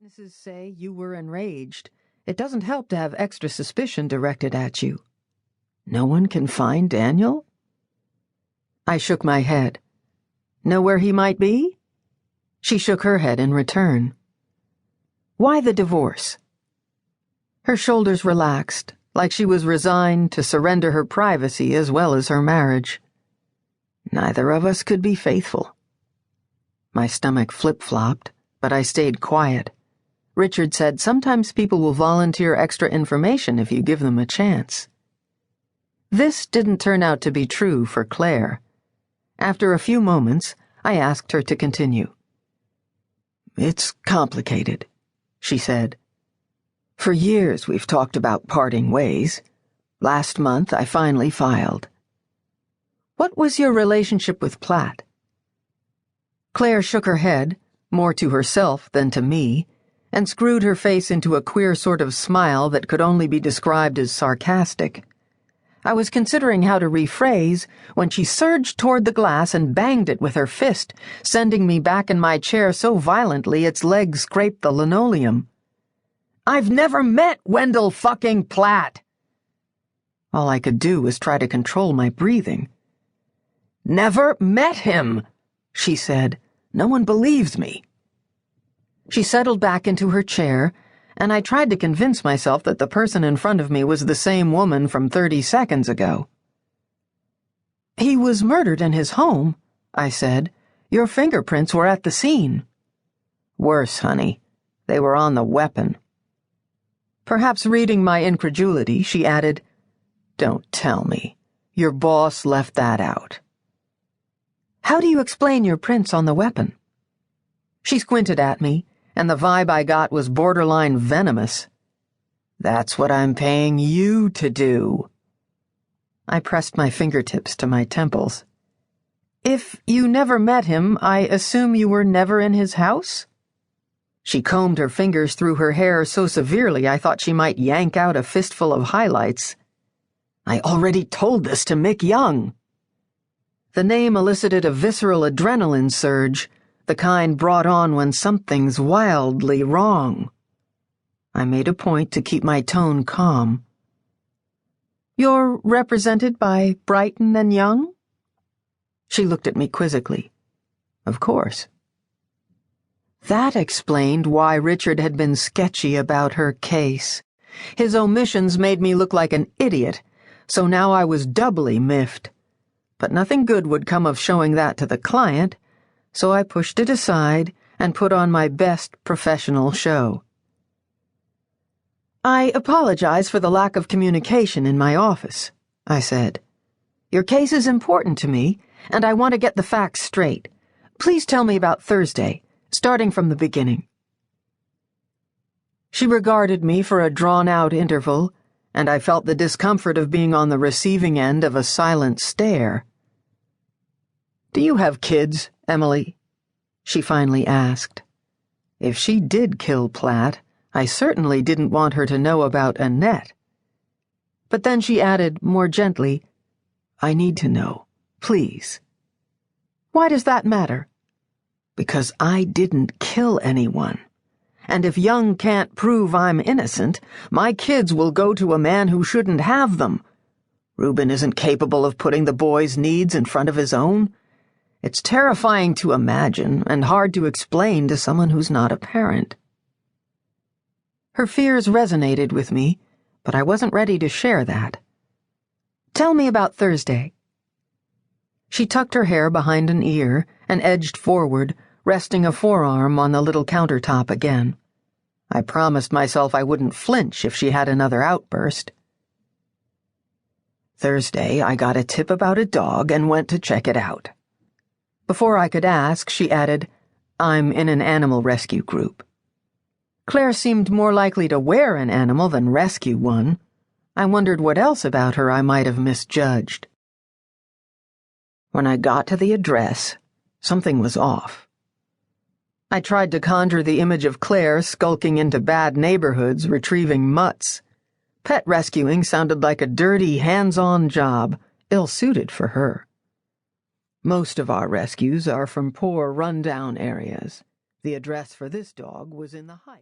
Witnesses say you were enraged. It doesn't help to have extra suspicion directed at you. No one can find Daniel? I shook my head. Know where he might be? She shook her head in return. Why the divorce? Her shoulders relaxed, like she was resigned to surrender her privacy as well as her marriage. Neither of us could be faithful. My stomach flip-flopped, but I stayed quiet. Richard said sometimes people will volunteer extra information if you give them a chance. This didn't turn out to be true for Claire. After a few moments, I asked her to continue. It's complicated, she said. For years we've talked about parting ways. Last month I finally filed. What was your relationship with Platt? Claire shook her head, more to herself than to me, and screwed her face into a queer sort of smile that could only be described as sarcastic. I was considering how to rephrase when she surged toward the glass and banged it with her fist, sending me back in my chair so violently its legs scraped the linoleum. I've never met Wendell fucking Platt! All I could do was try to control my breathing. Never met him, she said. No one believes me. She settled back into her chair, and I tried to convince myself that the person in front of me was the same woman from 30 seconds ago. He was murdered in his home, I said. Your fingerprints were at the scene. Worse, honey. They were on the weapon. Perhaps reading my incredulity, she added, Don't tell me. Your boss left that out. How do you explain your prints on the weapon? She squinted at me, and the vibe I got was borderline venomous. That's what I'm paying you to do. I pressed my fingertips to my temples. If you never met him, I assume you were never in his house? She combed her fingers through her hair so severely I thought she might yank out a fistful of highlights. I already told this to Mick Young. The name elicited a visceral adrenaline surge, the kind brought on when something's wildly wrong. I made a point to keep my tone calm. You're represented by Brighton and Young? She looked at me quizzically. Of course. That explained why Richard had been sketchy about her case. His omissions made me look like an idiot, so now I was doubly miffed. But nothing good would come of showing that to the client, so I pushed it aside and put on my best professional show. I apologize for the lack of communication in my office, I said. Your case is important to me, and I want to get the facts straight. Please tell me about Thursday, starting from the beginning. She regarded me for a drawn-out interval, and I felt the discomfort of being on the receiving end of a silent stare. Do you have kids, Emily? She finally asked. If she did kill Platt, I certainly didn't want her to know about Annette. But then she added, more gently, I need to know, please. Why does that matter? Because I didn't kill anyone. And if Young can't prove I'm innocent, my kids will go to a man who shouldn't have them. Reuben isn't capable of putting the boy's needs in front of his own. It's terrifying to imagine and hard to explain to someone who's not a parent. Her fears resonated with me, but I wasn't ready to share that. Tell me about Thursday. She tucked her hair behind an ear and edged forward, resting a forearm on the little countertop again. I promised myself I wouldn't flinch if she had another outburst. Thursday, I got a tip about a dog and went to check it out. Before I could ask, she added, I'm in an animal rescue group. Claire seemed more likely to wear an animal than rescue one. I wondered what else about her I might have misjudged. When I got to the address, something was off. I tried to conjure the image of Claire skulking into bad neighborhoods, retrieving mutts. Pet rescuing sounded like a dirty, hands-on job, ill-suited for her. Most of our rescues are from poor, run-down areas. The address for this dog was in the Heights.